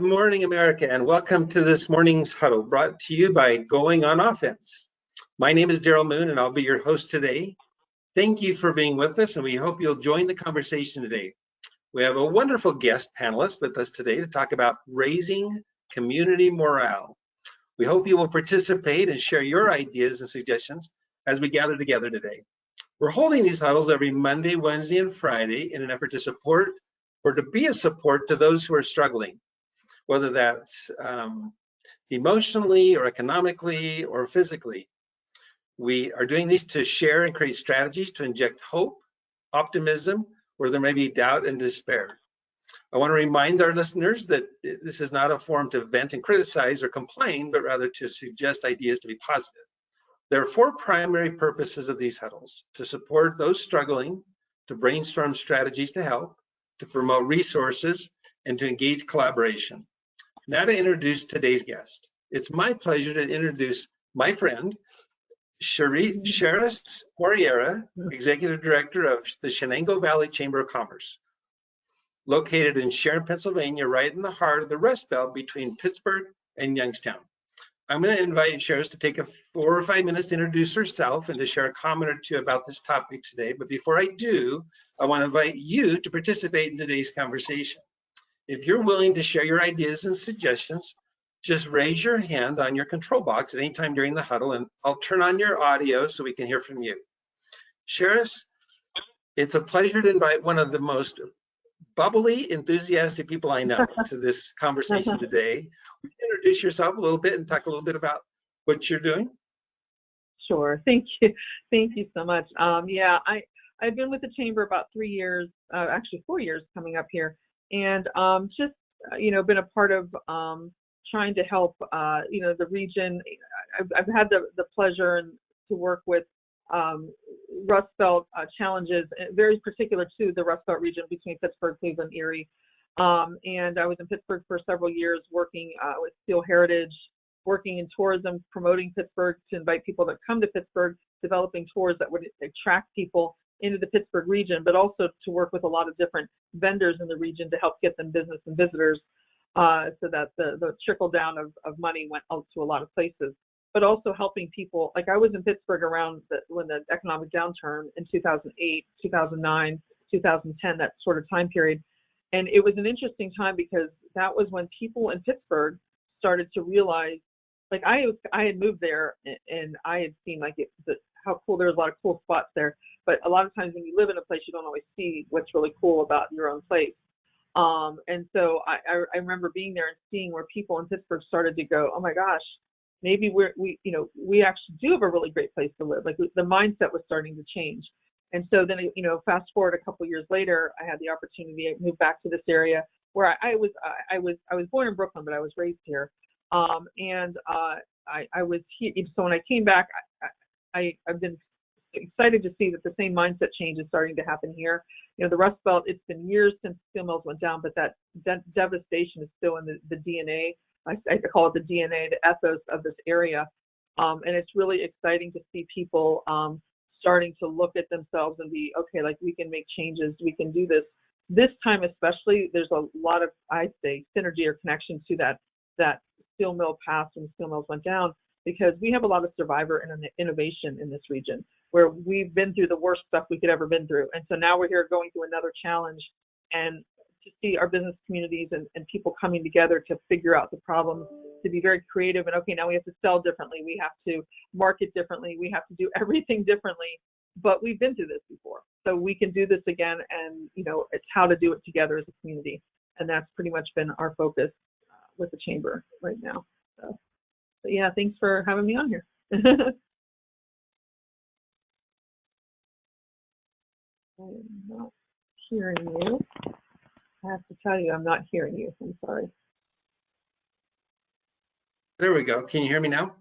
Good morning, America, and welcome to this morning's huddle brought to you by Going on Offense. My name is Darrell Moon, and I'll be your host today. Thank you for being with us, and we hope you'll join the conversation today. We have a wonderful guest panelist with us today to talk about raising community morale. We hope you will participate and share your ideas and suggestions as we gather together today. We're holding these huddles every Monday, Wednesday, and Friday in an effort to support or to be a support to those who are struggling, whether that's emotionally or economically or physically. We are doing these to share and create strategies to inject hope, optimism, where there may be doubt and despair. I want to remind our listeners that this is not a forum to vent and criticize or complain, but rather to suggest ideas to be positive. There are four primary purposes of these huddles: to support those struggling, to brainstorm strategies to help, to promote resources, and to engage collaboration. Now to introduce today's guest. It's my pleasure to introduce my friend, Sherris Moreira, Executive Director of the Shenango Valley Chamber of Commerce, located in Sharon, Pennsylvania, right in the heart of the Rust Belt between Pittsburgh and Youngstown. I'm going to invite Sherris to take 4 or 5 minutes to introduce herself and to share a comment or two about this topic today. But before I do, I want to invite you to participate in today's conversation. If you're willing to share your ideas and suggestions, just raise your hand on your control box at any time during the huddle, and I'll turn on your audio so we can hear from you. Sherris, it's a pleasure to invite one of the most bubbly, enthusiastic people I know to this conversation today. Would you introduce yourself a little bit and talk a little bit about what you're doing? Sure. Thank you. Thank you so much. Yeah, I've been with the Chamber about 3 years, actually 4 years coming up here, and just, been a part of trying to help, the region. I've had the pleasure to work with Rust Belt challenges, very particular to the Rust Belt region between Pittsburgh, Cleveland, Erie. And I was in Pittsburgh for several years working with Steel Heritage, working in tourism, promoting Pittsburgh to invite people to come to Pittsburgh, developing tours that would attract people into the Pittsburgh region, but also to work with a lot of different vendors in the region to help get them business and visitors, so that the trickle down of money went out to a lot of places. But also helping people, like I was in Pittsburgh around when the economic downturn in 2008, 2009, 2010, that sort of time period. And it was an interesting time because that was when people in Pittsburgh started to realize, like I had moved there and I had seen how cool, there's a lot of cool spots there. But a lot of times when you live in a place, you don't always see what's really cool about your own place. And so I remember being there and seeing where people in Pittsburgh started to go, oh my gosh, maybe we actually do have a really great place to live. Like the mindset was starting to change. And so then, fast forward a couple of years later, I had the opportunity to move back to this area where I was born in Brooklyn, but I was raised here. And I was here. So when I came back, I've been excited to see that the same mindset change is starting to happen here. The Rust Belt, it's been years since steel mills went down, but that devastation is still in the DNA. I call it the DNA, the ethos of this area. And it's really exciting to see people starting to look at themselves and be, okay, like we can make changes, we can do this. This time especially, there's a lot of, I'd say, synergy or connection to that steel mill past when steel mills went down, because we have a lot of survivor and innovation in this region where we've been through the worst stuff we could ever been through. And so now we're here going through another challenge, and to see our business communities and people coming together to figure out the problems, to be very creative. And okay, now we have to sell differently. We have to market differently. We have to do everything differently, but we've been through this before. So we can do this again. And, it's how to do it together as a community. And that's pretty much been our focus with the Chamber right now. So, but yeah, thanks for having me on here. I'm not hearing you. I have to tell you, I'm not hearing you. I'm sorry. There we go. Can you hear me now?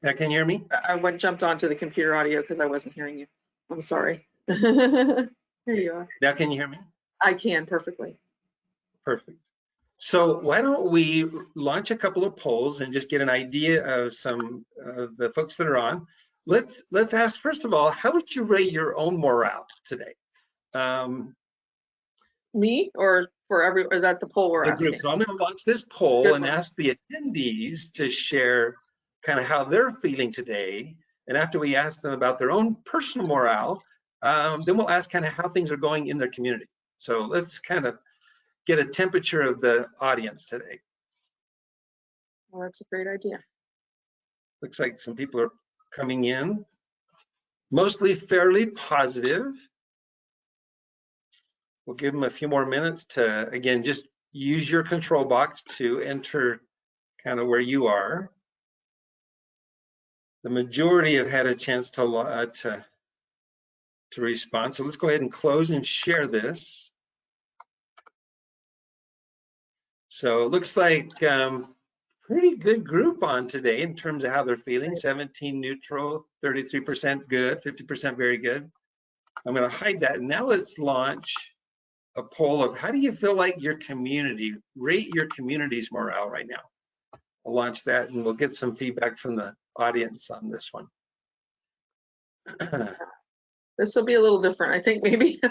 Yeah, can you hear me? I jumped onto the computer audio because I wasn't hearing you. I'm sorry. Here you are. Now can you hear me? I can perfectly. Perfect. So why don't we launch a couple of polls and just get an idea of some of the folks that are on. Let's ask, first of all, how would you rate your own morale today? Me or is that the poll we're the asking? group. So I'm going to launch this poll Good and one. ask the attendees to share kind of how they're feeling today. And after we ask them about their own personal morale, then we'll ask kind of how things are going in their community. So let's kind of get a temperature of the audience today. Well, that's a great idea. Looks like some people are coming in, mostly fairly positive. We'll give them a few more minutes to, again, just use your control box to enter kind of where you are. The majority have had a chance to respond. So let's go ahead and close and share this. So it looks like pretty good group on today in terms of how they're feeling. 17 neutral, 33% good, 50% very good. I'm going to hide that. Now let's launch a poll of how do you feel like your community, rate your community's morale right now. I'll launch that and we'll get some feedback from the audience on this one. This will be a little different, I think, maybe,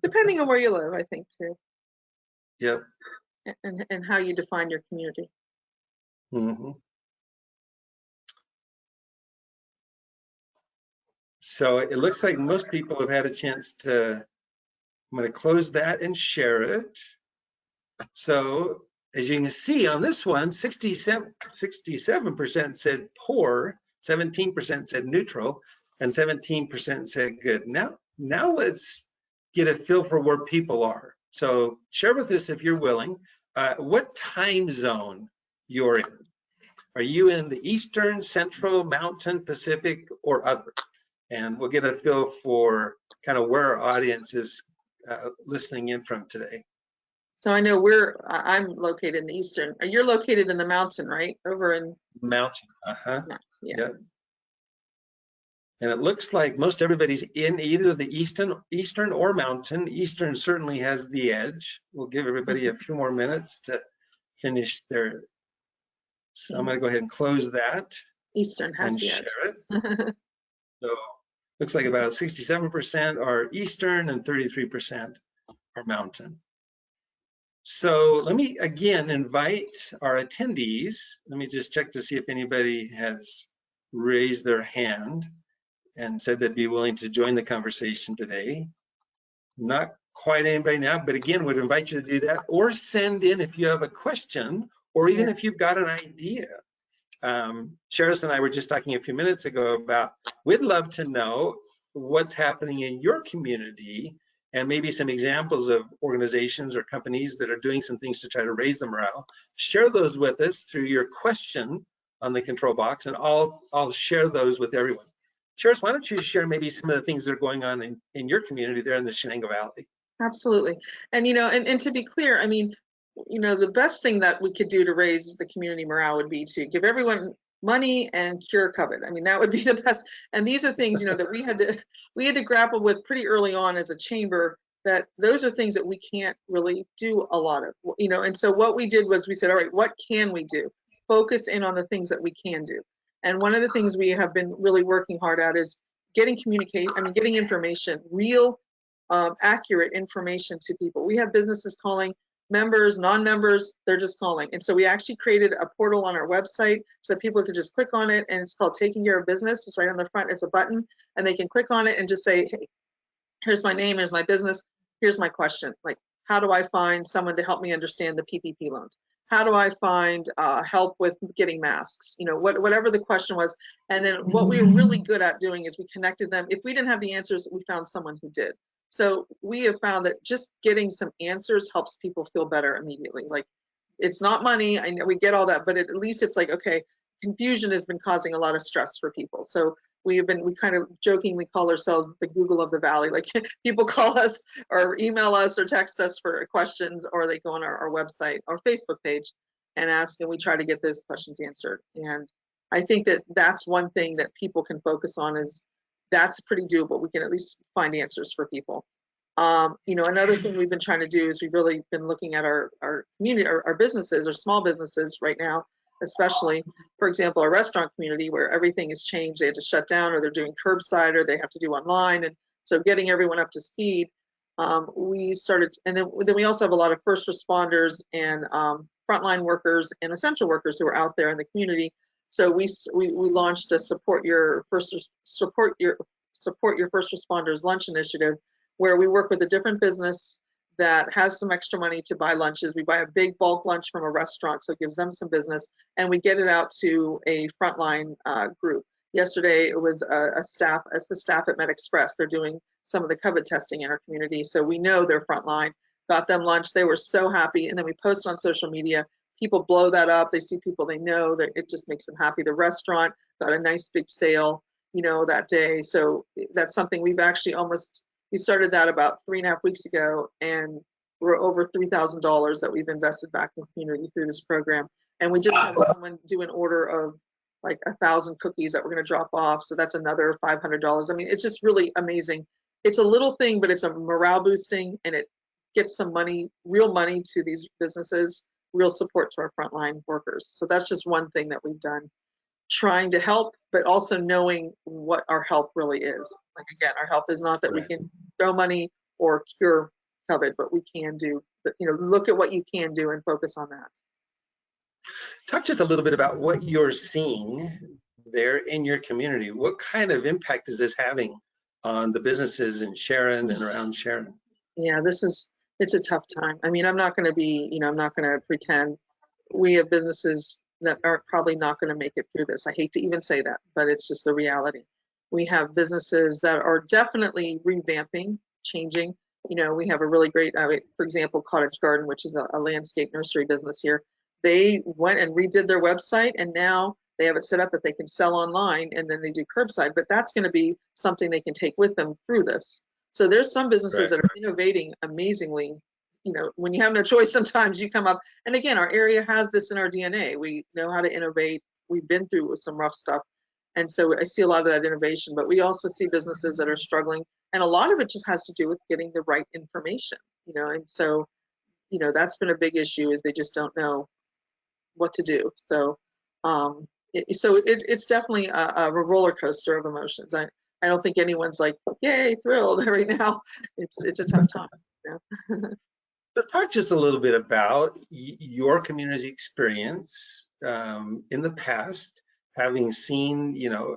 depending on where you live, I think, too. Yep. And how you define your community. Mm-hmm. So it looks like most people have had a chance to, I'm going to close that and share it. So as you can see on this one, 67% said poor, 17% said neutral, and 17% said good. Now let's get a feel for where people are. So share with us, if you're willing, what time zone you're in. Are you in the Eastern, Central, Mountain, Pacific, or other? And we'll get a feel for kind of where our audience is listening in from today. So I know I'm located in the Eastern. You're located in the Mountain, right? Over in Mountain. Yeah. Yep. And it looks like most everybody's in either the Eastern or Mountain. Eastern certainly has the edge. We'll give everybody a few more minutes to finish their. So I'm going to go ahead and close that. Eastern has and the share edge. it. So looks like about 67% are Eastern and 33% are Mountain. So let me again invite our attendees. Let me just check to see if anybody has raised their hand and said they'd be willing to join the conversation today. Not quite anybody now, but again, would invite you to do that or send in if you have a question or even if you've got an idea. Sherris and I were just talking a few minutes ago about, we'd love to know what's happening in your community and maybe some examples of organizations or companies that are doing some things to try to raise the morale. Share those with us through your question on the control box, and I'll share those with everyone. Sherris, why don't you share maybe some of the things that are going on in your community there in the Shenango Valley? Absolutely. And, and to be clear, I mean, the best thing that we could do to raise the community morale would be to give everyone money and cure COVID. I mean, that would be the best. And these are things, that we had to grapple with pretty early on as a chamber, that those are things that we can't really do a lot of, and so what we did was we said, all right, what can we do? Focus in on the things that we can do. And one of the things we have been really working hard at is getting information, real, accurate information to people. We have businesses calling, members, non-members, they're just calling. And so we actually created a portal on our website so that people could just click on it, and it's called Taking Care of Business. It's right on the front as a button, and they can click on it and just say, hey, here's my name, here's my business, here's my question. Like, how do I find someone to help me understand the PPP loans? How do I find help with getting masks? Whatever the question was. And then what we were really good at doing is we connected them. If we didn't have the answers, we found someone who did. So we have found that just getting some answers helps people feel better immediately. Like, it's not money, I know we get all that, but at least it's like, okay, confusion has been causing a lot of stress for people. So we kind of jokingly call ourselves the Google of the Valley. Like, people call us or email us or text us for questions, or they go on our website or Facebook page and ask, and we try to get those questions answered. And I think that that's one thing that people can focus on, is that's pretty doable. We can at least find answers for people. Another thing we've been trying to do is we've really been looking at our community, our businesses, our small businesses right now, especially, for example, our restaurant community, where everything has changed. They had to shut down, or they're doing curbside, or they have to do online. And so getting everyone up to speed. we started, and then we also have a lot of first responders and frontline workers and essential workers who are out there in the community. So we launched a support your first responders lunch initiative, where we work with a different business that has some extra money to buy lunches. We buy a big bulk lunch from a restaurant, so it gives them some business, and we get it out to a frontline group. Yesterday, it was the staff at Med Express. They're doing some of the COVID testing in our community, so we know they're frontline. Got them lunch. They were so happy, and then we post on social media. People blow that up. They see people they know, that it just makes them happy. The restaurant got a nice big sale, that day. So that's something we've actually we started that about 3.5 weeks ago, and we're over $3,000 that we've invested back in the community through this program. And we just had someone do an order of like 1,000 cookies that we're going to drop off. So that's another $500. I mean, it's just really amazing. It's a little thing, but it's a morale boosting, and it gets some money, real money to these businesses, real support to our frontline workers. So that's just one thing that we've done, trying to help, but also knowing what our help really is. Like, again, our help is not that we can throw money or cure COVID, but we can do, look at what you can do and focus on that. Talk just a little bit about what you're seeing there in your community. What kind of impact is this having on the businesses in Sharon and around Sharon? Yeah, it's a tough time. I mean, I'm not going to pretend. We have businesses that are probably not going to make it through this. I hate to even say that, but it's just the reality. We have businesses that are definitely revamping, changing. We have a really great, for example, Cottage Garden, which is a landscape nursery business here. They went and redid their website, and now they have it set up that they can sell online, and then they do curbside, but that's going to be something they can take with them through this. So there's some businesses that are innovating amazingly. When you have no choice, sometimes you come up, and again, our area has this in our DNA. We know how to innovate. We've been through some rough stuff. And so I see a lot of that innovation, but we also see businesses that are struggling, and a lot of it just has to do with getting the right information, and so, that's been a big issue, is they just don't know what to do. So, it's definitely a roller coaster of emotions. I don't think anyone's like, yay, thrilled right now. It's a tough time. So talk just a little bit about your community experience in the past, having seen, a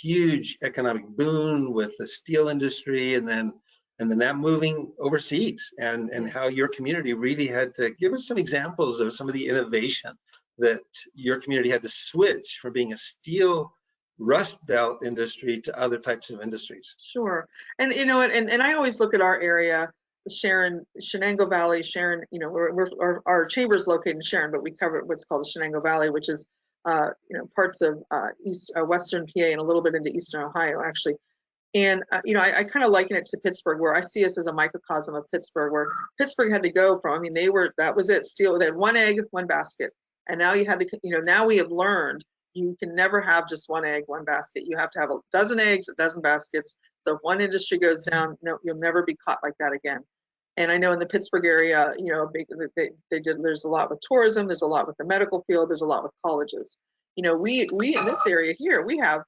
huge economic boom with the steel industry, and then that moving overseas, and how your community really had to give us some examples of some of the innovation that your community had to switch from being a steel rust belt industry to other types of industries. Sure. And and I always look at our area, Sharon, Shenango Valley, Sharon, our chamber is located in Sharon, but we cover what's called the Shenango Valley, which is parts of western PA and a little bit into eastern Ohio, actually. And I kind of liken it to Pittsburgh, where I see us as a microcosm of Pittsburgh, where Pittsburgh had to go from, that was it, steel, they had one egg, one basket. And now you had to, now we have learned you can never have just one egg, one basket. You have to have a dozen eggs, a dozen baskets. So if one industry goes down, no, you'll never be caught like that again. And I know in the Pittsburgh area, there's a lot with tourism, there's a lot with the medical field, there's a lot with colleges. We in this area here, we have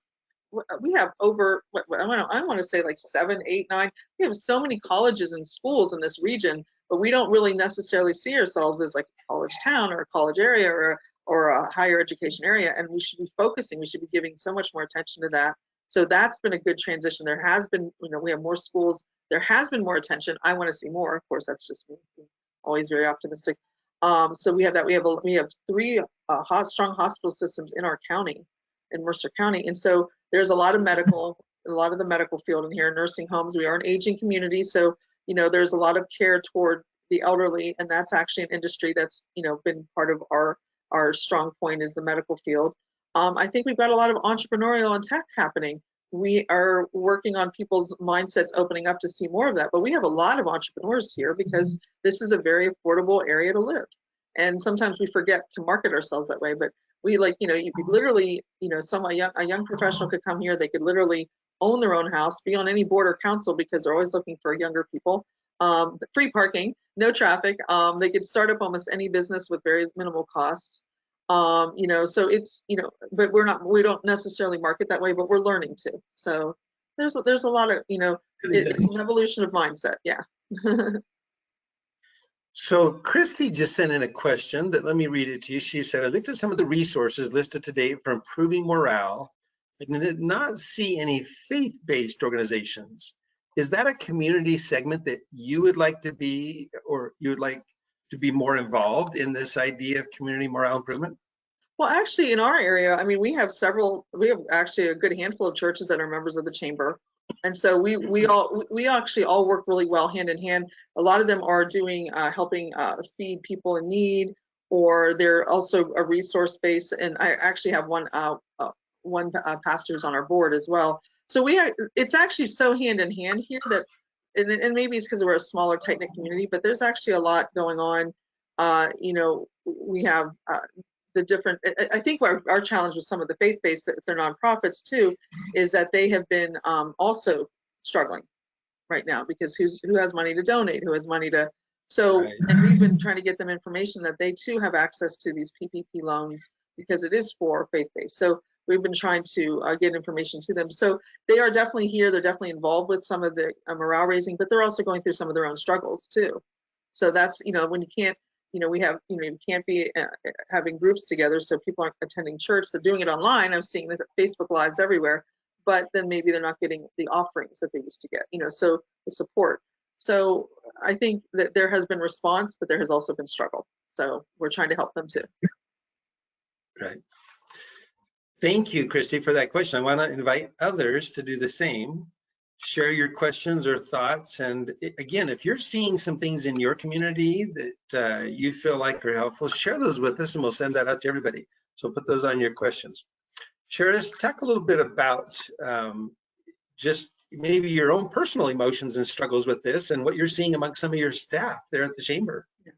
over, I want to say like 7, 8, 9. We have so many colleges and schools in this region, but we don't really necessarily see ourselves as like a college town or a college area or a higher education area. And we should be focusing, we should be giving so much more attention to that. So that's been a good transition. There has been, we have more schools. There has been more attention. I want to see more. Of course, that's just me. I'm always very optimistic. So we have that. We have 3 strong hospital systems in our county, in Mercer County. And so there's a lot of the medical field in here, nursing homes. We are an aging community. So, there's a lot of care toward the elderly, and that's actually an industry that's, been part of our strong point is the medical field. I think we've got a lot of entrepreneurial and tech happening. We are working on people's mindsets opening up to see more of that, but we have a lot of entrepreneurs here because this is a very affordable area to live. And sometimes we forget to market ourselves that way, but we you could literally, a young professional could come here, they could literally own their own house, be on any board or council because they're always looking for younger people, free parking, no traffic. They could start up almost any business with very minimal costs. So it's, but we don't necessarily market that way, but we're learning to. So there's a lot of, it's an evolution of mindset. Yeah. So Christy just sent in a question that, let me read it to you. She said, I looked at some of the resources listed today for improving morale and did not see any faith-based organizations. Is that a community segment that you would like to be, or you would like to be more involved in this idea of community morale improvement? Well, actually, in our area, I mean, we have actually a good handful of churches that are members of the chamber. And so we actually all work really well hand in hand. A lot of them are doing helping feed people in need, or they're also a resource base. And I actually have one pastor's on our board as well. So it's actually so hand in hand here that, and maybe it's because we're a smaller, tight knit community, but there's actually a lot going on. We have the different, I think our challenge with some of the faith-based, that they're nonprofits too, is that they have been also struggling right now, because who has money to donate, who has money to, so, right. And we've been trying to get them information that they too have access to these PPP loans, because it is for faith-based. So we've been trying to get information to them. So they are definitely here, they're definitely involved with some of the morale raising, but they're also going through some of their own struggles too. So that's, when you can't, we have, you can't be having groups together, so people aren't attending church. They're doing it online. I'm seeing the Facebook Lives everywhere, but then maybe they're not getting the offerings that they used to get, so the support. So I think that there has been response, but there has also been struggle. So we're trying to help them too. Right. Thank you, Christy, for that question. I want to invite others to do the same. Share your questions or thoughts. And again, if you're seeing some things in your community that you feel like are helpful, share those with us and we'll send that out to everybody. So put those on your questions. Sherris, talk a little bit about just maybe your own personal emotions and struggles with this and what you're seeing among some of your staff there at the chamber. Yeah.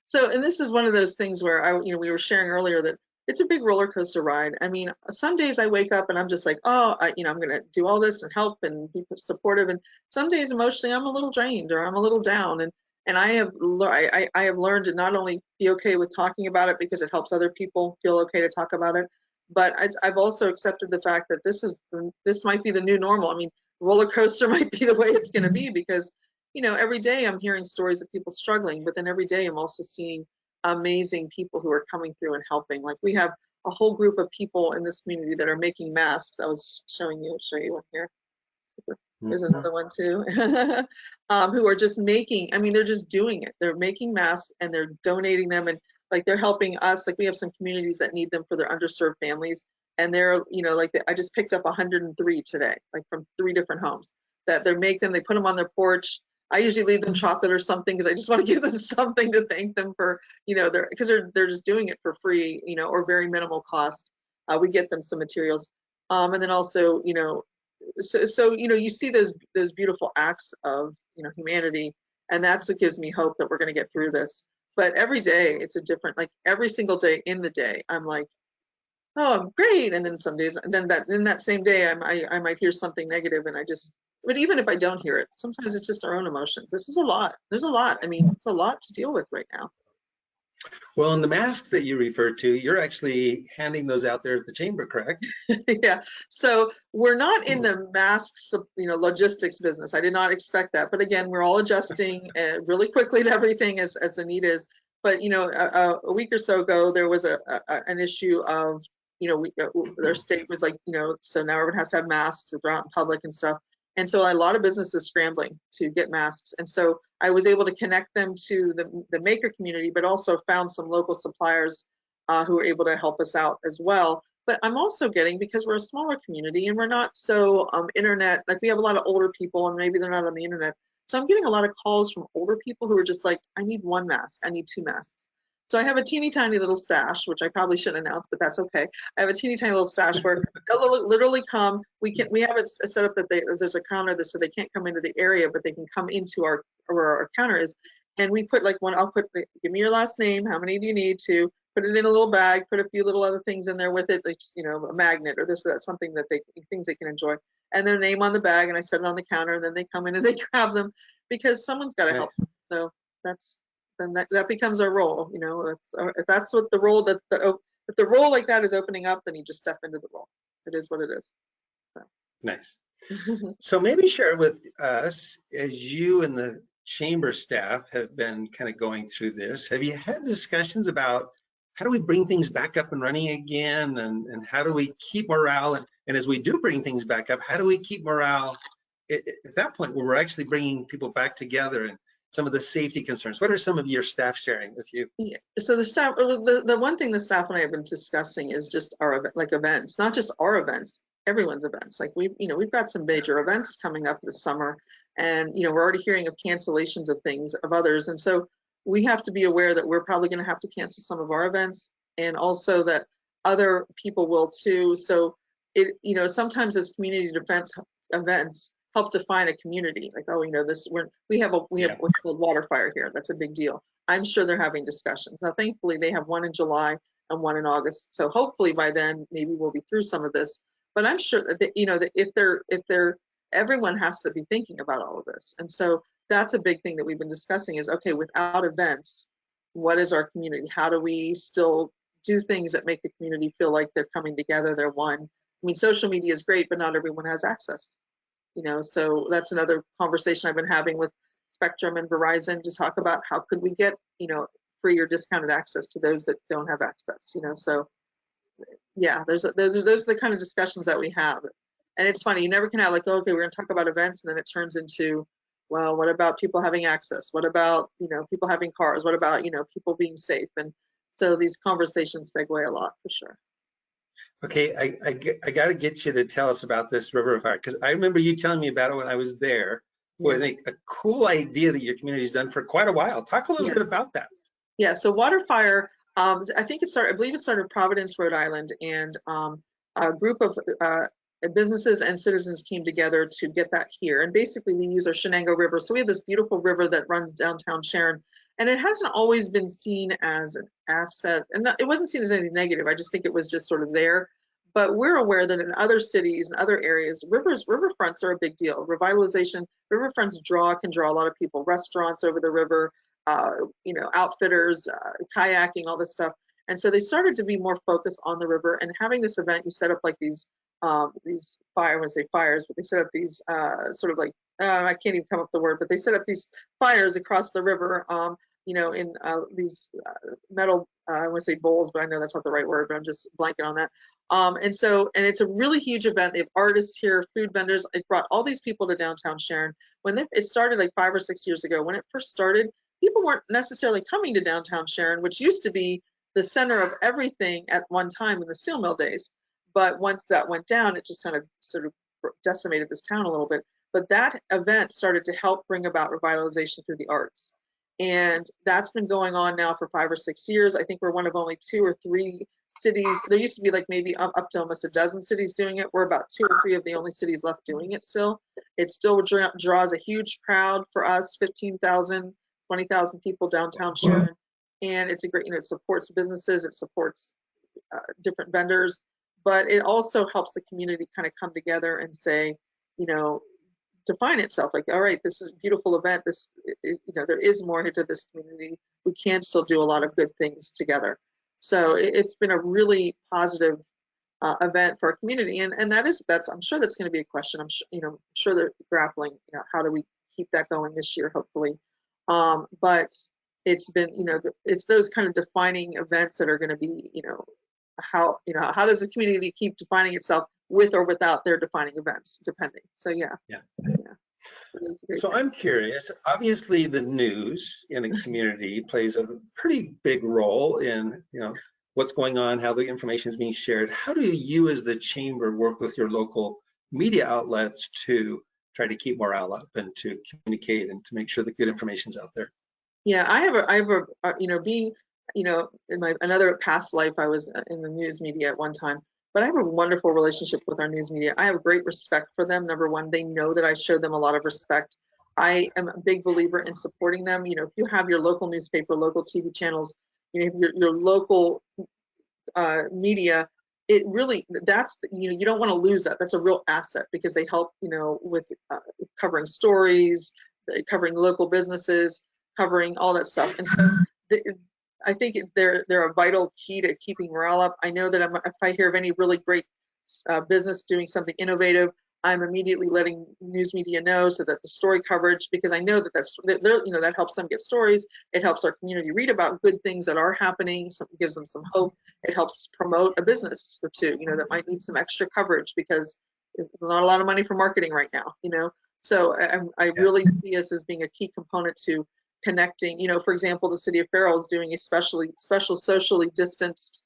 So, and this is one of those things where we were sharing earlier that it's a big roller coaster ride. I mean, some days I wake up and I'm just like, oh, I'm going to do all this and help and be supportive. And some days emotionally, I'm a little drained or I'm a little down. And I have learned to not only be okay with talking about it because it helps other people feel okay to talk about it, but I've also accepted the fact that this might be the new normal. I mean, roller coaster might be the way it's going to be, because, every day I'm hearing stories of people struggling, but then every day I'm also seeing amazing people who are coming through and helping. Like, we have a whole group of people in this community that are making masks. I was show you one here. There's another one too. Who are just making, they're just doing it. They're making masks and they're donating them, and like they're helping us. Like, we have some communities that need them for their underserved families, and they're, I just picked up 103 today, like from 3 different homes that they put them on their porch. I usually leave them chocolate or something because I just want to give them something to thank them for, because they're just doing it for free, or very minimal cost. We get them some materials, and then also, so you see those beautiful acts of humanity, and that's what gives me hope that we're going to get through this. But every day it's a different, like every single day in the day, I'm like, oh, I'm great, and then some days, and then that same day I might hear something negative, and but even if I don't hear it, sometimes it's just our own emotions. This is a lot. There's a lot. It's a lot to deal with right now. Well, in the masks that you referred to, you're actually handing those out there at the chamber, correct? Yeah. So we're not in the masks, logistics business. I did not expect that. But again, we're all adjusting really quickly to everything as the need is. But, a week or so ago, there was an issue of, their state was like, so now everyone has to have masks to go out in public and stuff. And so a lot of businesses scrambling to get masks. And so I was able to connect them to the maker community, but also found some local suppliers who were able to help us out as well. But I'm also getting, because we're a smaller community and we're not so internet, like we have a lot of older people and maybe they're not on the internet. So I'm getting a lot of calls from older people who are just like, I need 1 mask, I need 2 masks. So I have a teeny tiny little stash, which I probably shouldn't announce, but that's okay. I have a teeny tiny little stash where they'll literally come. We have it set up that there's a counter there, so they can't come into the area, but they can come into where our counter is. And we put like I'll put, give me your last name, how many do you need to, put it in a little bag, put a few little other things in there with it, like, a magnet or this or that, something that things they can enjoy. And their name on the bag, and I set it on the counter, and then they come in and they grab them, because someone's got to help them. So then that becomes our role. If that's what the role if the role like that is opening up, then you just step into the role. It is what it is. So. Nice. So maybe share with us, as you and the chamber staff have been kind of going through this. Have you had discussions about how do we bring things back up and running again, and how do we keep morale? And as we do bring things back up, how do we keep morale at that point where we're actually bringing people back together, and some of the safety concerns? What are some of your staff sharing with you? Yeah. So the staff, the one thing the staff and I have been discussing is just our events, not just our events, everyone's events. Like we've got some major events coming up this summer, and we're already hearing of cancellations of things of others, and so we have to be aware that we're probably going to have to cancel some of our events, and also that other people will too. So sometimes as community defense events help define a community, like, oh, we have what's called water fire here. That's a big deal. I'm sure they're having discussions. Now, thankfully, they have one in July and one in August. So hopefully by then, maybe we'll be through some of this. But I'm sure that if everyone has to be thinking about all of this. And so that's a big thing that we've been discussing is, okay, without events, what is our community? How do we still do things that make the community feel like they're coming together, they're one? I mean, social media is great, but not everyone has access. So that's another conversation I've been having with Spectrum and Verizon to talk about how could we get, free or discounted access to those that don't have access, so yeah, those are the kind of discussions that we have. And it's funny, you never can have like, okay, we're going to talk about events, and then it turns into, well, what about people having access? What about, people having cars? What about, people being safe? And so these conversations segue a lot for sure. Okay, I got to get you to tell us about this river fire, because I remember you telling me about it when I was there. What a cool idea that your community's done for quite a while. Talk a little bit about that. Yeah, so water fire, I believe it started in Providence, Rhode Island, and a group of businesses and citizens came together to get that here. And basically we use our Shenango River. So we have this beautiful river that runs downtown Sharon, and it hasn't always been seen as an asset, and it wasn't seen as anything negative. I just think it was just sort of there. But we're aware that in other cities and other areas, riverfronts are a big deal. Revitalization, riverfronts can draw a lot of people, restaurants over the river, outfitters, kayaking, all this stuff. And so they started to be more focused on the river, and having this event, you set up like these I want to say fires, but they set up these sort of like, I can't even come up with the word, but they set up these fires across the river, in these metal, I want to say bowls, but I know that's not the right word, but I'm just blanking on that. And it's a really huge event. They have artists here, food vendors. It brought all these people to downtown Sharon. It started like 5 or 6 years ago. When it first started, people weren't necessarily coming to downtown Sharon, which used to be the center of everything at one time in the steel mill days. But once that went down, it just kind of sort of decimated this town a little bit. But that event started to help bring about revitalization through the arts. And that's been going on now for 5 or 6 years. I think we're one of only 2 or 3 cities. There used to be like maybe up to almost a dozen cities doing it. We're about 2 or 3 of the only cities left doing it still. It still draws a huge crowd for us, 15,000, 20,000 people downtown Sharon. And it's a great, it supports businesses, it supports different vendors, but it also helps the community kind of come together and say, define itself like, all right, this is a beautiful event. There is more to this community. We can still do a lot of good things together. So it's been a really positive event for our community, and that's I'm sure that's going to be a question. I'm sure they're grappling. How do we keep that going this year? Hopefully, but it's been it's those kind of defining events that are going to be how does the community keep defining itself with or without their defining events, depending. So yeah. So I'm curious, obviously the news in a community plays a pretty big role in what's going on, how the information is being shared. How do you as the chamber work with your local media outlets to try to keep morale up and to communicate and to make sure that good information is out there? Yeah, I have being in my another past life, I was in the news media at one time. But I have a wonderful relationship with our news media. I have great respect for them. Number one, they know that I show them a lot of respect. I am a big believer in supporting them. If you have your local newspaper, local TV channels, your local media, it really, that's, you don't want to lose that. That's a real asset because they help, with covering stories, covering local businesses, covering all that stuff. And so I think they're a vital key to keeping morale up. I know that if I hear of any really great business doing something innovative, I'm immediately letting news media know so that the story coverage, because I know that helps them get stories. It helps our community read about good things that are happening. Something gives them some hope. It helps promote a business or two, that might need some extra coverage because there's not a lot of money for marketing right now, So I really see us as being a key component to connecting. For example, the city of Farrell is doing a special socially distanced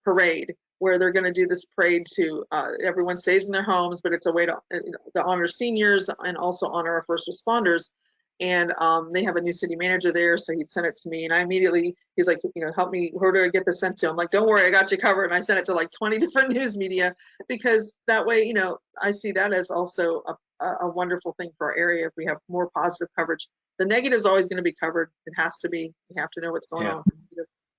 parade, where they're going to do this parade to everyone stays in their homes, but it's a way to honor seniors and also honor our first responders. And they have a new city manager there, so he'd sent it to me, and I immediately, he's like, help me, who do I get this sent to? I'm like, don't worry, I got you covered. And I sent it to like 20 different news media, because that way, I see that as also a wonderful thing for our area. If we have more positive coverage, the negative is always going to be covered. It has to be. We have to know what's going on.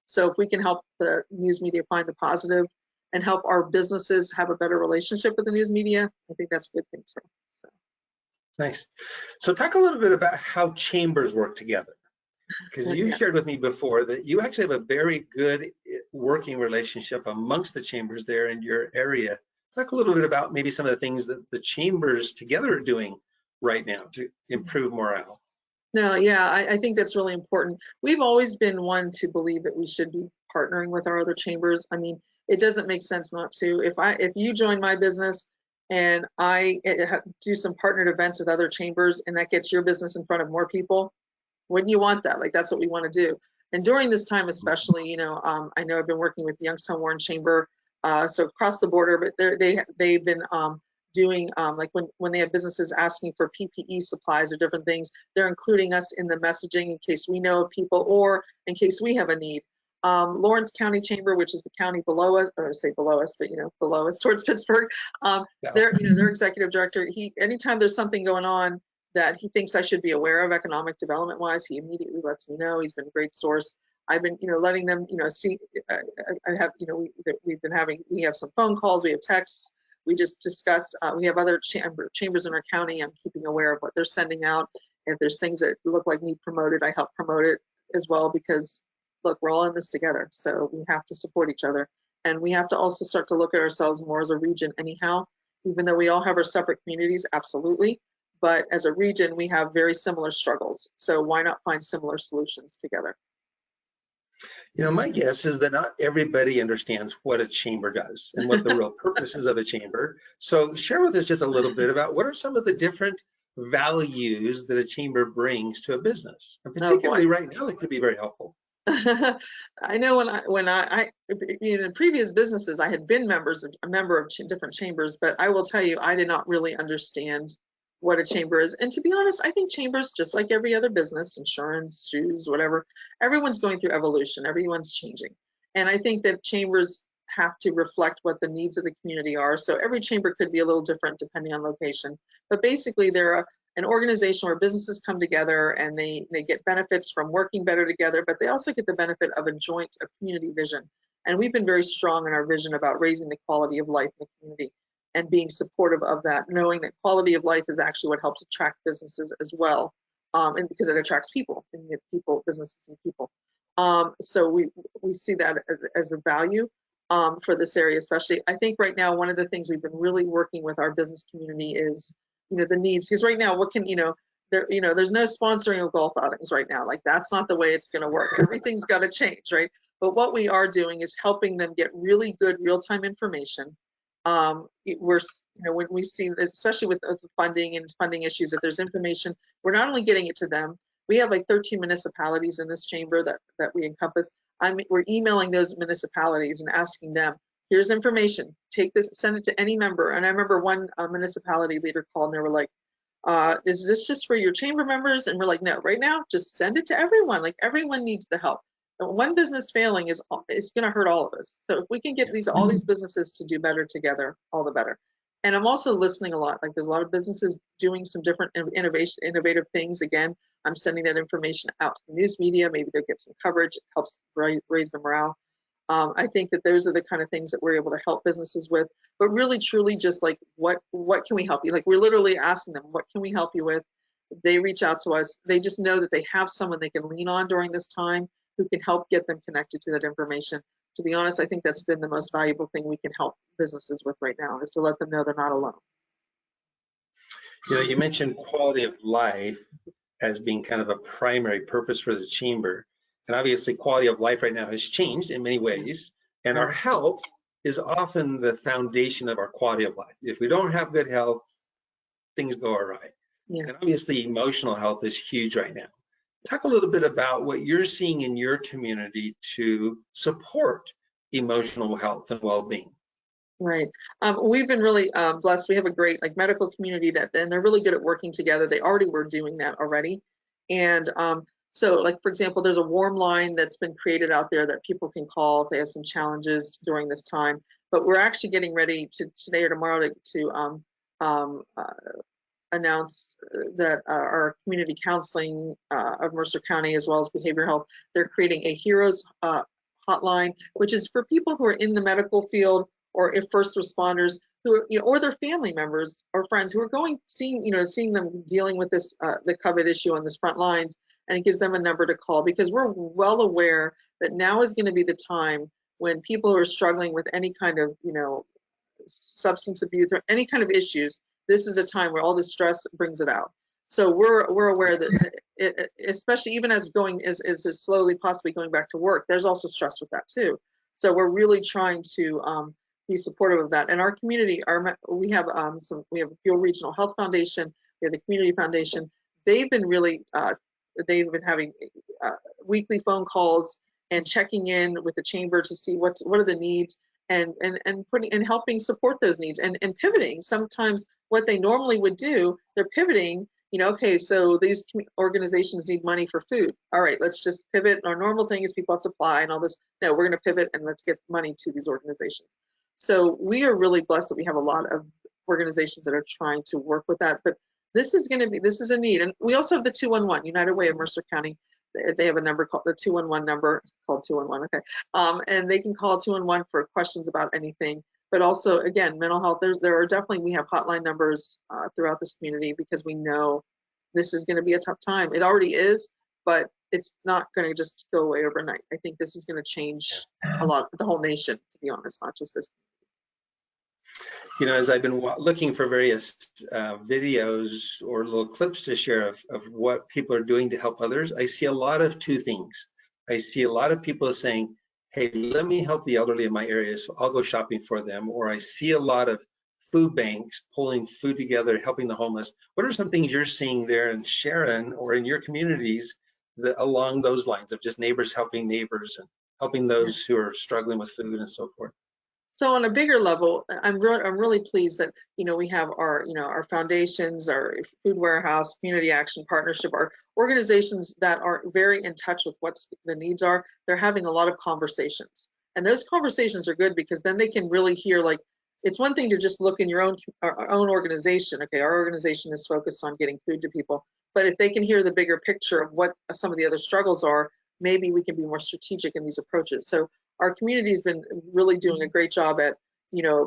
So if we can help the news media find the positive and help our businesses have a better relationship with the news media, I think that's a good thing too. So. Nice. So talk a little bit about how chambers work together, because you shared with me before that you actually have a very good working relationship amongst the chambers there in your area. Talk a little bit about maybe some of the things that the chambers together are doing right now to improve morale. No, yeah, I think that's really important. We've always been one to believe that we should be partnering with our other chambers. I mean, it doesn't make sense not to. If you join my business and I do some partnered events with other chambers, and that gets your business in front of more people, wouldn't you want that? Like, that's what we want to do. And during this time, especially, I know I've been working with the Youngstown Warren Chamber, so across the border, but they've been doing like when they have businesses asking for PPE supplies or different things, they're including us in the messaging in case we know of people or in case we have a need. Lawrence County Chamber, which is the county below us, or say below us, but below us towards Pittsburgh, their executive director, anytime there's something going on that he thinks I should be aware of economic development wise, he immediately lets me know. He's been a great source. I've been letting them see. I have we have some phone calls, we have texts. We just discuss, we have other chambers in our county. I'm keeping aware of what they're sending out. If there's things that look like need promoted, I help promote it as well, because look, we're all in this together. So we have to support each other. And we have to also start to look at ourselves more as a region anyhow, even though we all have our separate communities, absolutely. But as a region, we have very similar struggles. So why not find similar solutions together? My guess is that not everybody understands what a chamber does and what the real purpose is of a chamber. So share with us just a little bit about what are some of the different values that a chamber brings to a business, and particularly right now that could be very helpful. I know when I in previous businesses, I had been a member of different chambers, but I will tell you, I did not really understand what a chamber is. And to be honest, I think chambers, just like every other business, insurance, shoes, whatever, everyone's going through evolution, everyone's changing. And I think that chambers have to reflect what the needs of the community are. So every chamber could be a little different depending on location. But basically, they're an organization where businesses come together and they get benefits from working better together, but they also get the benefit of a community vision. And we've been very strong in our vision about raising the quality of life in the community and being supportive of that, knowing that quality of life is actually what helps attract businesses as well, and because it attracts people, businesses and people. So we see that as a value for this area, especially. I think right now, one of the things we've been really working with our business community is, the needs, because right now, there's no sponsoring of golf outings right now. Like, that's not the way it's going to work. Everything's got to change, right? But what we are doing is helping them get really good real-time information. When we see, especially with the funding and funding issues, if there's information, we're not only getting it to them. We have like 13 municipalities in this chamber that we encompass. We're emailing those municipalities and asking them, here's information, take this, send it to any member. And I remember one municipality leader called and they were like, is this just for your chamber members? And we're like, no, right now, just send it to everyone. Like, everyone needs the help. One business failing is going to hurt all of us. So if we can get all these businesses to do better together, all the better. And I'm also listening a lot. Like, there's a lot of businesses doing some different innovative things. Again, I'm sending that information out to the news media. Maybe they'll get some coverage. It helps raise the morale. I think that those are the kind of things that we're able to help businesses with. But really, truly, just like, what can we help you? Like, we're literally asking them, what can we help you with? They reach out to us. They just know that they have someone they can lean on during this time who can help get them connected to that information. To be honest, I think that's been the most valuable thing we can help businesses with right now, is to let them know they're not alone. You know, you mentioned quality of life as being kind of a primary purpose for the chamber. And obviously quality of life right now has changed in many ways. And our health is often the foundation of our quality of life. If we don't have good health, things go awry. Yeah. And obviously emotional health is huge right now. Talk a little bit about what you're seeing in your community to support emotional health and well-being. Right. We've been really blessed. We have a great medical community and they're really good at working together. They already were doing that already. And so for example, there's a warm line that's been created out there that people can call if they have some challenges during this time. But we're actually getting ready today or tomorrow to announce that our community counseling of Mercer County, as well as behavioral health, they're creating a heroes hotline, which is for people who are in the medical field, or if first responders who are, or their family members or friends who are seeing them dealing with this, the COVID issue on the front lines, and it gives them a number to call, because we're well aware that now is going to be the time when people who are struggling with any kind of, substance abuse or any kind of issues, this is a time where all the stress brings it out. So we're aware that especially even as slowly possibly going back to work, there's also stress with that too. So we're really trying to be supportive of that. And our community, we have Field Regional Health Foundation, we have the Community Foundation. They've been having weekly phone calls and checking in with the chamber to see what are the needs, and helping support those needs and pivoting. Sometimes what they normally would do, they're pivoting. Okay, so these organizations need money for food. All right, let's just pivot. Our normal thing is people have to apply and all this. No, we're going to pivot and let's get money to these organizations. So we are really blessed that we have a lot of organizations that are trying to work with that. But this is a need. And we also have the 211, United Way of Mercer County. They have a number called the 211 number, called 211, okay. And they can call 211 for questions about anything. But also, again, mental health, there are definitely, we have hotline numbers throughout this community, because we know this is going to be a tough time. It already is, but it's not going to just go away overnight. I think this is going to change a lot, the whole nation, to be honest, not just this. As I've been looking for various videos or little clips to share of what people are doing to help others, I see a lot of two things. I see a lot of people saying, hey, let me help the elderly in my area, so I'll go shopping for them. Or I see a lot of food banks pulling food together, helping the homeless. What are some things you're seeing there in Sharon or in your communities along those lines of just neighbors helping neighbors and helping those who are struggling with food and so forth? So on a bigger level, I'm really pleased that we have our foundations, our food warehouse, community action partnership, our organizations that are very in touch with what the needs are. They're having a lot of conversations, and those conversations are good, because then they can really hear, it's one thing to just look in our own organization. Okay, our organization is focused on getting food to people, but if they can hear the bigger picture of what some of the other struggles are, maybe we can be more strategic in these approaches. So our community has been really doing a great job at,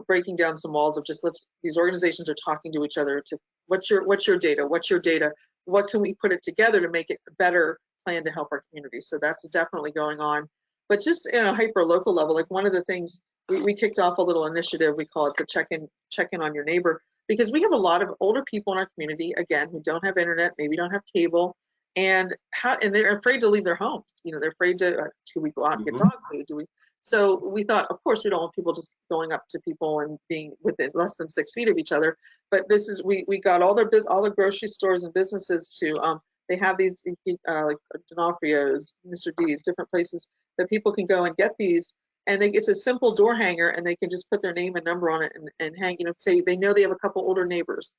breaking down some walls of just these organizations are talking to each other to what's your data? What's your data? What can we put it together to make it a better plan to help our community? So that's definitely going on. But just in a hyper local level, one of the things we kicked off a little initiative, we call it the check in on your neighbor, because we have a lot of older people in our community, again, who don't have internet, maybe don't have cable, and they're afraid to leave their homes. They're afraid to, do we go out and get dog food? So we thought, of course, we don't want people just going up to people and being within less than 6 feet of each other. But we got all the grocery stores and businesses to, they have these like D'Onofrio's, Mr. D's, different places that people can go and get these. And it's a simple door hanger, and they can just put their name and number on it and hang, say they know they have a couple older neighbors.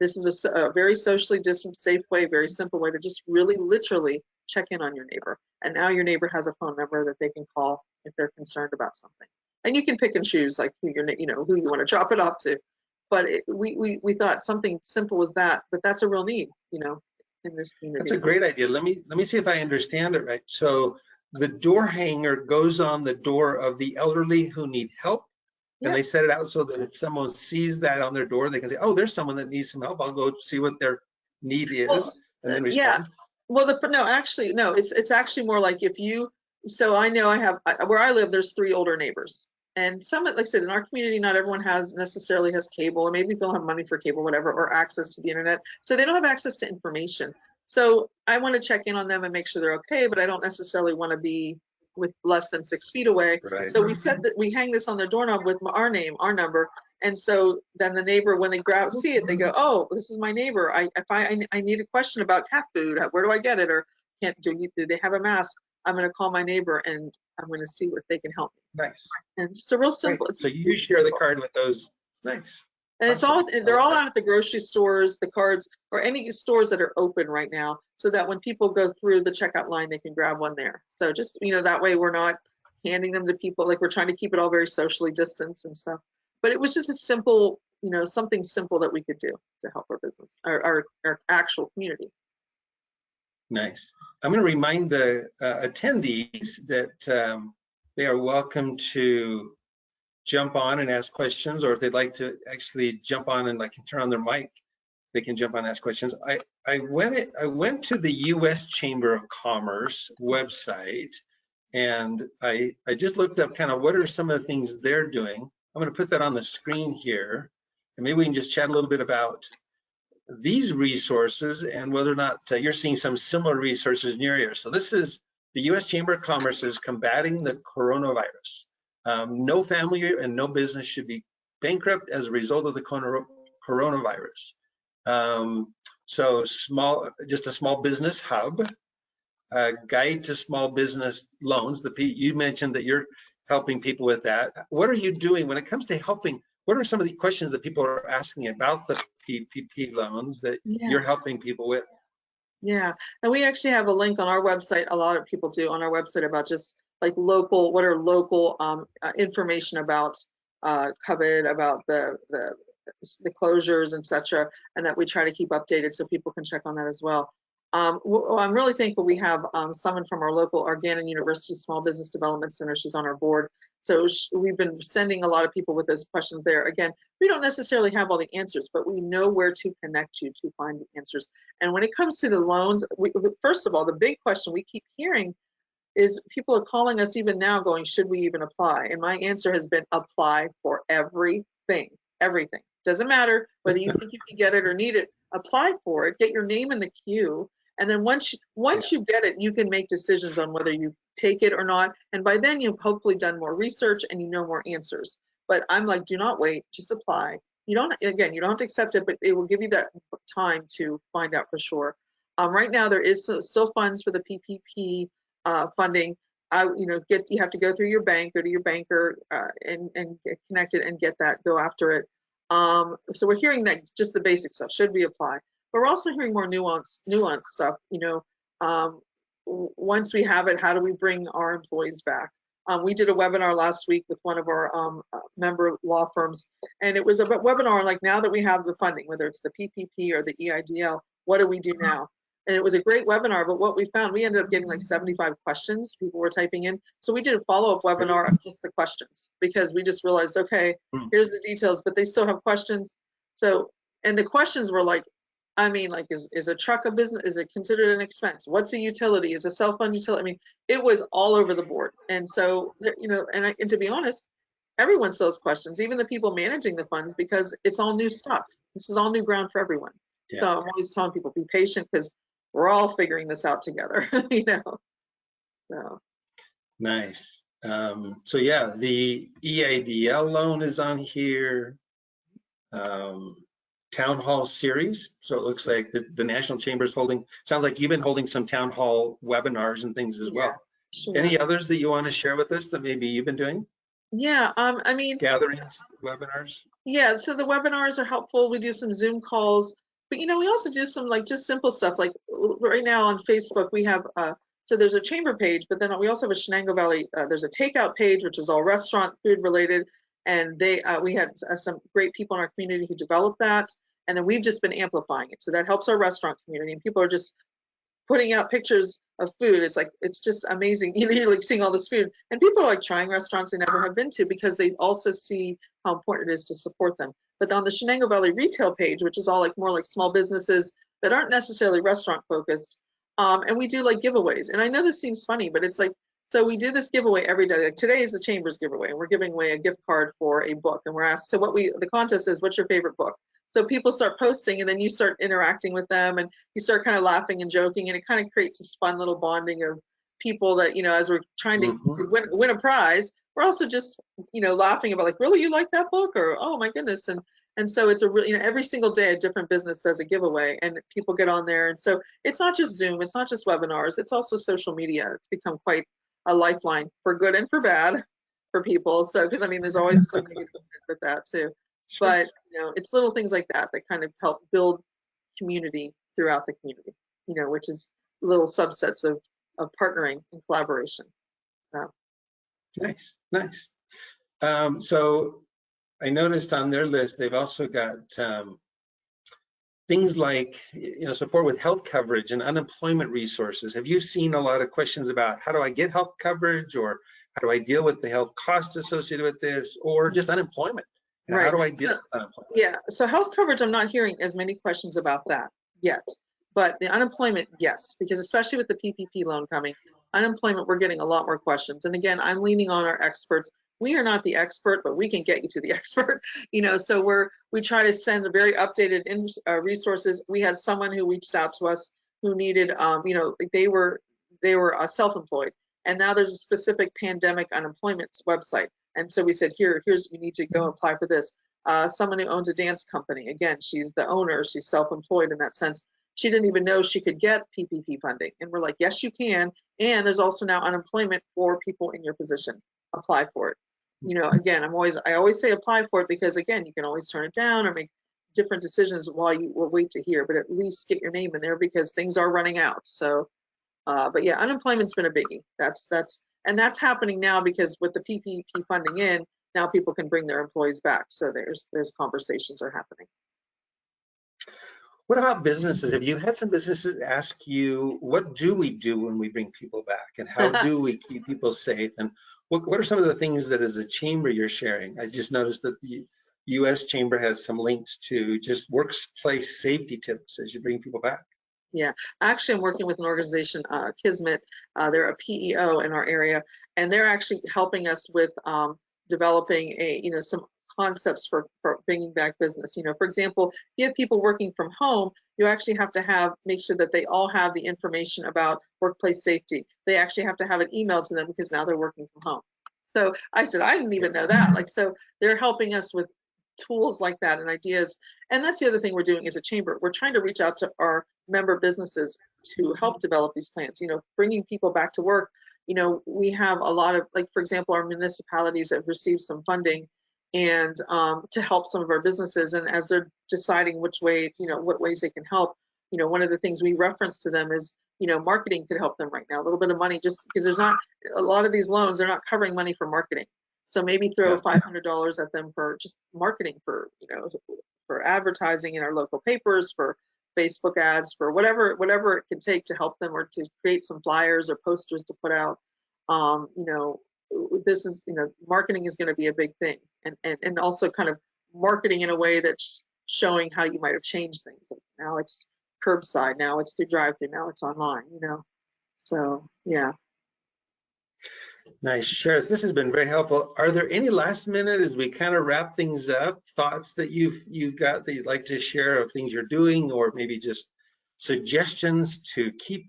This is a very socially distanced, safe way, very simple way to just really literally check in on your neighbor. And now your neighbor has a phone number that they can call if they're concerned about something. And you can pick and choose who you want to drop it off to. But we thought something simple as that, but that's a real need, in this community. That's a great idea. Let me see if I understand it right. So the door hanger goes on the door of the elderly who need help. And they set it out so that if someone sees that on their door, they can say, oh, there's someone that needs some help. I'll go see what their need is, and then respond. Yeah. Well, it's actually more like so I know where I live, there's 3 older neighbors. And some, like I said, in our community, not everyone necessarily has cable, or maybe people have money for cable, whatever, or access to the internet. So they don't have access to information. So I want to check in on them and make sure they're okay, but I don't necessarily want to be with less than 6 feet away. Right. So we said that we hang this on their doorknob with our name, our number. And so then the neighbor, when they see it, they go, oh, this is my neighbor. If I need a question about cat food, where do I get it? Or do they have a mask? I'm going to call my neighbor and I'm going to see if they can help me. Nice. And just a real simple. Right. So you share the card with those. Nice. And Awesome. they're all out at the grocery stores, the cards, or any stores that are open right now, so that when people go through the checkout line, they can grab one there. So just, that way we're not handing them to people, like we're trying to keep it all very socially distanced and stuff. But it was just a simple, something simple that we could do to help our business, our actual community. Nice. I'm going to remind the attendees that they are welcome to jump on and ask questions, or if they'd like to actually jump on and turn on their mic, they can jump on and ask questions. I went to the U.S. Chamber of Commerce website, and I just looked up kind of what are some of the things they're doing. I'm going to put that on the screen here, and maybe we can just chat a little bit about these resources and whether or not you're seeing some similar resources in your area. So this is the U.S. Chamber of Commerce is combating the coronavirus. No family and no business should be bankrupt as a result of the coronavirus. So just a small business hub, guide to small business loans. You mentioned that you're helping people with that. What are you doing when it comes to helping? What are some of the questions that people are asking about the PPP loans that you're helping people with? Yeah, and we actually have a link on our website. A lot of people do on our website about just like local information about COVID, about the closures, etc., and that we try to keep updated so people can check on that as well. I'm really thankful we have someone from our Gannon University Small Business Development Center. She's on our board. So we've been sending a lot of people with those questions there. Again, we don't necessarily have all the answers, but we know where to connect you to find the answers. And when it comes to the loans, first of all, the big question we keep hearing is people are calling us even now going, should we even apply? And my answer has been apply for everything. Doesn't matter whether you think you can get it or need it, apply for it, get your name in the queue. And then once you get it, you can make decisions on whether you take it or not. And by then you've hopefully done more research and you know more answers. But I'm like, do not wait, just apply. You don't have to accept it, but it will give you that time to find out for sure. Right now there is still funds for the PPP funding. You have to go through your bank, go to your banker and get connected and get that, go after it. So we're hearing that just the basic stuff, should we apply? But we're also hearing more nuanced stuff. Once we have it, how do we bring our employees back? We did a webinar last week with one of our member law firms, and it was a webinar like, now that we have the funding, whether it's the PPP or the EIDL, what do we do now? And it was a great webinar, but what we found, we ended up getting like 75 questions people were typing in. So we did a follow-up webinar of just the questions, because we just realized, okay, here's the details, but they still have questions. So, and the questions were like, is a truck a business? Is it considered an expense? What's a utility? Is a cell phone utility? It was all over the board. And so, and to be honest, everyone still has questions, even the people managing the funds, because it's all new stuff. This is all new ground for everyone. Yeah. So I'm always telling people, be patient, because we're all figuring this out together, So. Nice. So yeah, the EIDL loan is on here. Town Hall series. So it looks like the National Chamber is sounds like you've been holding some Town Hall webinars and things as well. Sure. Any others that you want to share with us that maybe you've been doing? Yeah, gatherings, webinars. Yeah, so the webinars are helpful. We do some Zoom calls, but we also do some just simple stuff. Like right now on Facebook, we have so there's a chamber page, but then we also have a Shenango Valley. There's a takeout page, which is all restaurant food related. And we had some great people in our community who developed that, and then we've just been amplifying it. So that helps our restaurant community, and people are just putting out pictures of food. It's just amazing. You're like seeing all this food, and people are like trying restaurants they never have been to, because they also see how important it is to support them. But on the Shenango Valley retail page, which is all more like small businesses that aren't necessarily restaurant focused, and we do like giveaways. And I know this seems funny, but it's like, So we do this giveaway every day. Like today is the Chamber's giveaway, and we're giving away a gift card for a book. And we're asked, so the contest is, what's your favorite book? So people start posting, and then you start interacting with them, and you start kind of laughing and joking, and it kind of creates this fun little bonding of people that, as we're trying to win a prize, we're also just, laughing about like, really, you like that book? Or, oh my goodness. And so it's a really, every single day a different business does a giveaway, and people get on there. And so it's not just Zoom, it's not just webinars, it's also social media. It's become quite a lifeline for good and for bad for people. So, because there's always something with that too. Sure. But it's little things like that that kind of help build community throughout the community, which is little subsets of partnering and collaboration. Nice. So I noticed on their list, they've also got things like support with health coverage and unemployment resources. Have you seen a lot of questions about how do I get health coverage, or how do I deal with the health costs associated with this, or just unemployment? Right. How do I deal with unemployment? Yeah, so health coverage, I'm not hearing as many questions about that yet. But the unemployment, yes, because especially with the PPP loan coming, unemployment, we're getting a lot more questions. And again, I'm leaning on our experts. We are not the expert, but we can get you to the expert. So we try to send a very updated resources. We had someone who reached out to us who needed, they were self-employed, and now there's a specific pandemic unemployment website. And so we said, you need to go apply for this. Someone who owns a dance company, again, she's the owner, she's self-employed in that sense. She didn't even know she could get PPP funding. And we're like, yes, you can. And there's also now unemployment for people in your position. Apply for it. Again, I always say apply for it, because again, you can always turn it down or make different decisions while you will wait to hear, but at least get your name in there, because things are running out. So, but yeah, unemployment's been a biggie. That's happening now, because with the PPP funding in, now people can bring their employees back. So there's conversations are happening. What about businesses? Have you had some businesses ask you, what do we do when we bring people back, and how do we keep people safe? And what are some of the things that as a chamber you're sharing? I just noticed that the U.S. Chamber has some links to just workplace safety tips as you bring people back. Yeah, actually, I'm working with an organization, Kismet. They're a PEO in our area, and they're actually helping us with developing some concepts for bringing back business. For example, if you have people working from home, you actually have to make sure that they all have the information about workplace safety. They actually have to have an email to them, because now they're working from home. So I said, I didn't even know that. So they're helping us with tools like that and ideas. And that's the other thing we're doing as a chamber. We're trying to reach out to our member businesses to help develop these plans, bringing people back to work. We have a lot of, for example, our municipalities have received some funding and to help some of our businesses. And as they're deciding which way, what ways they can help, one of the things we reference to them is, marketing could help them right now. A little bit of money, just because there's not a lot of these loans, they're not covering money for marketing. So maybe throw $500 at them for just marketing, for for advertising in our local papers, for Facebook ads, for whatever it can take to help them, or to create some flyers or posters to put out. This is, marketing is going to be a big thing, and also kind of marketing in a way that's showing how you might have changed things. Now it's curbside, now it's through drive-through, now it's online, So yeah. Nice, Sherris. This has been very helpful. Are there any last minute, as we kind of wrap things up, thoughts that you've got that you'd like to share of things you're doing, or maybe just suggestions to keep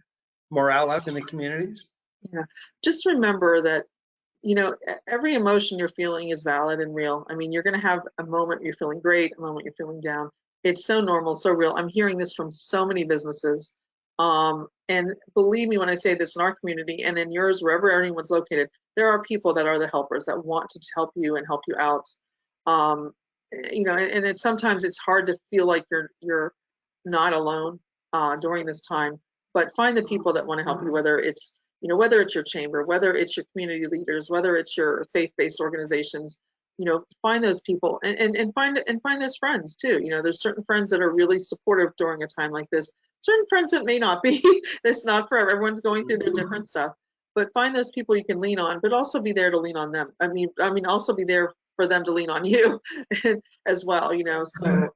morale up in the communities? Yeah, just remember that every emotion you're feeling is valid and real. You're going to have a moment you're feeling great, a moment you're feeling down. It's so normal, so real. I'm hearing this from so many businesses. And believe me when I say this, in our community and in yours, wherever anyone's located, there are people that are the helpers that want to help you and help you out. And sometimes it's hard to feel like you're not alone during this time, but find the people that want to help you, whether it's your chamber, whether it's your community leaders, whether it's your faith-based organizations. Find those people and find those friends too. There's certain friends that are really supportive during a time like this. Certain friends that may not be. It's not forever. Everyone's going through their different stuff. But find those people you can lean on, but also be there to lean on them. Also be there for them to lean on you as well. So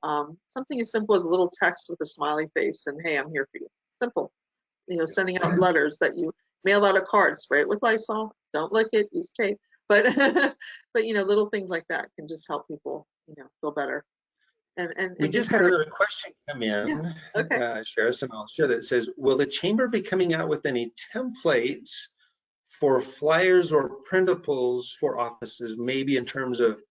something as simple as a little text with a smiley face and, hey, I'm here for you. Simple. Sending out letters that you mail out a card, spray it with Lysol, don't lick it, use tape. But but little things like that can just help people feel better. And We just had another question come in, yeah. Okay. Sherris, and I'll share that. It says, will the chamber be coming out with any templates for flyers or printables for offices, maybe in terms of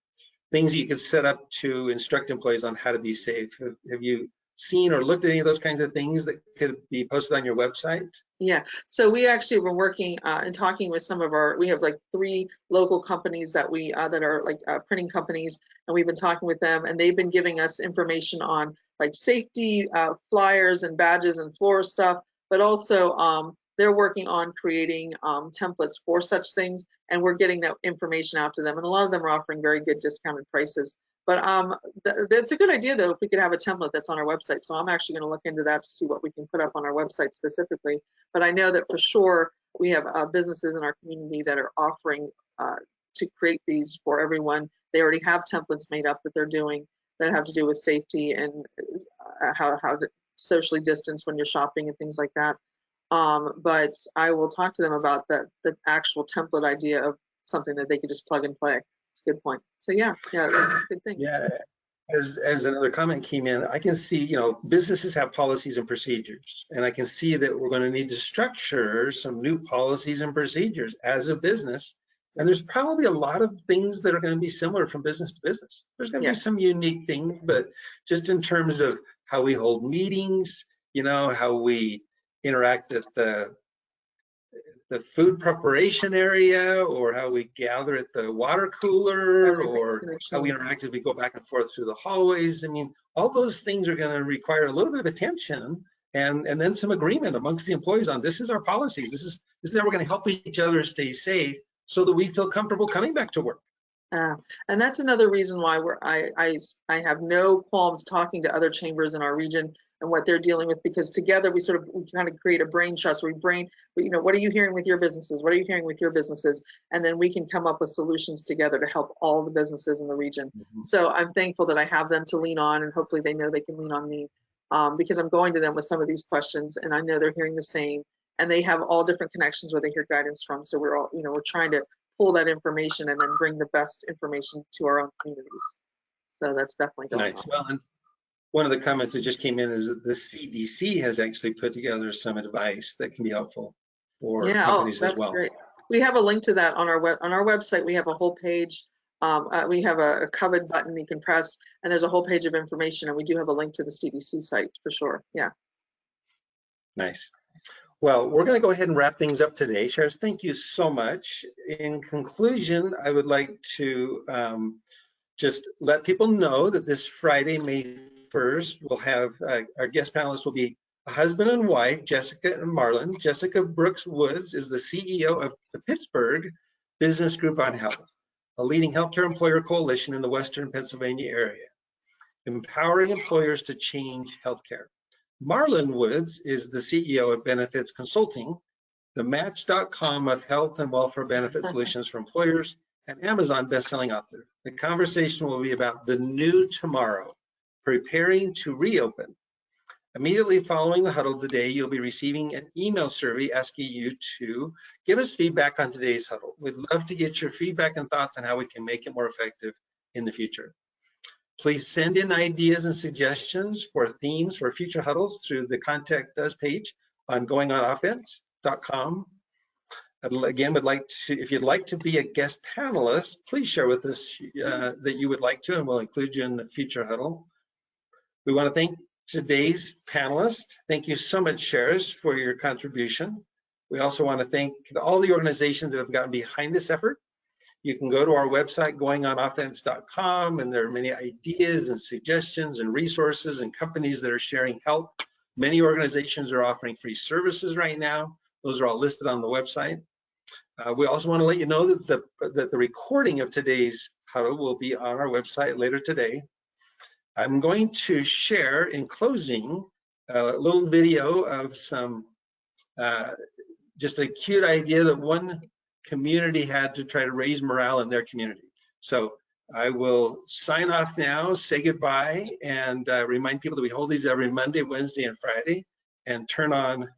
things you could set up to instruct employees on how to be safe? Have you seen or looked at any of those kinds of things that could be posted on your website? Yeah, so we actually have been working and talking with some of we have like 3 local companies that that are like printing companies, and we've been talking with them, and they've been giving us information on like safety flyers and badges and floor stuff, but also they're working on creating templates for such things, and we're getting that information out to them, and a lot of them are offering very good discounted prices. But that's a good idea, though, if we could have a template that's on our website. So I'm actually going to look into that to see what we can put up on our website specifically. But I know that for sure we have businesses in our community that are offering to create these for everyone. They already have templates made up that they're doing that have to do with safety and how to socially distance when you're shopping and things like that. But I will talk to them about the actual template idea of something that they could just plug and play. It's a good point. So yeah, good thing. Yeah, as another comment came in, I can see, businesses have policies and procedures, and I can see that we're going to need to structure some new policies and procedures as a business. And there's probably a lot of things that are going to be similar from business to business. There's going to be some unique things, but just in terms of how we hold meetings, how we interact at the food preparation area, or how we gather at the water cooler, or how we interact as we go back and forth through the hallways. I mean, all those things are going to require a little bit of attention and then some agreement amongst the employees on this is our policies. This is how we're going to help each other stay safe so that we feel comfortable coming back to work. And that's another reason why I have no qualms talking to other chambers in our region and what they're dealing with, because together we kind of create a brain trust. What are you hearing with your businesses? What are you hearing with your businesses? And then we can come up with solutions together to help all the businesses in the region. So I'm thankful that I have them to lean on, and hopefully they know they can lean on me because I'm going to them with some of these questions, and I know they're hearing the same, and they have all different connections where they hear guidance from. So we're all, we're trying to pull that information and then bring the best information to our own communities. So that's definitely going on. Well, and one of the comments that just came in is that the CDC has actually put together some advice that can be helpful for companies as well. Great. We have a link to that on our website. We have a whole page. We have a covered button you can press, and there's a whole page of information, and we do have a link to the CDC site for sure. Yeah. Nice. Well, we're going to go ahead and wrap things up today. Sherris, thank you so much. In conclusion, I would like to just let people know that this Friday, May 1st, we'll have our guest panelists will be a husband and wife, Jessica and Marlon. Jessica Brooks Woods is the CEO of the Pittsburgh Business Group on Health, a leading healthcare employer coalition in the Western Pennsylvania area, empowering employers to change healthcare. Marlon Woods is the CEO of Benefits Consulting, the Match.com of health and welfare benefit solutions for employers, and Amazon bestselling author. The conversation will be about the new tomorrow, preparing to reopen. Immediately following the huddle today, you'll be receiving an email survey asking you to give us feedback on today's huddle. We'd love to get your feedback and thoughts on how we can make it more effective in the future. Please send in ideas and suggestions for themes for future huddles through the Contact Us page on goingonoffense.com. Again, if you'd like to be a guest panelist, please share with us that you would like to, and we'll include you in the future huddle. We want to thank today's panelists. Thank you so much, Sherris, for your contribution. We also want to thank all the organizations that have gotten behind this effort. You can go to our website, goingonoffense.com, and there are many ideas and suggestions and resources and companies that are sharing help. Many organizations are offering free services right now. Those are all listed on the website. We also want to let you know that the recording of today's huddle will be on our website later today. I'm going to share in closing a little video of some, just a cute idea that one community had to try to raise morale in their community. So I will sign off now, say goodbye, and remind people that we hold these every Monday, Wednesday, and Friday, and turn on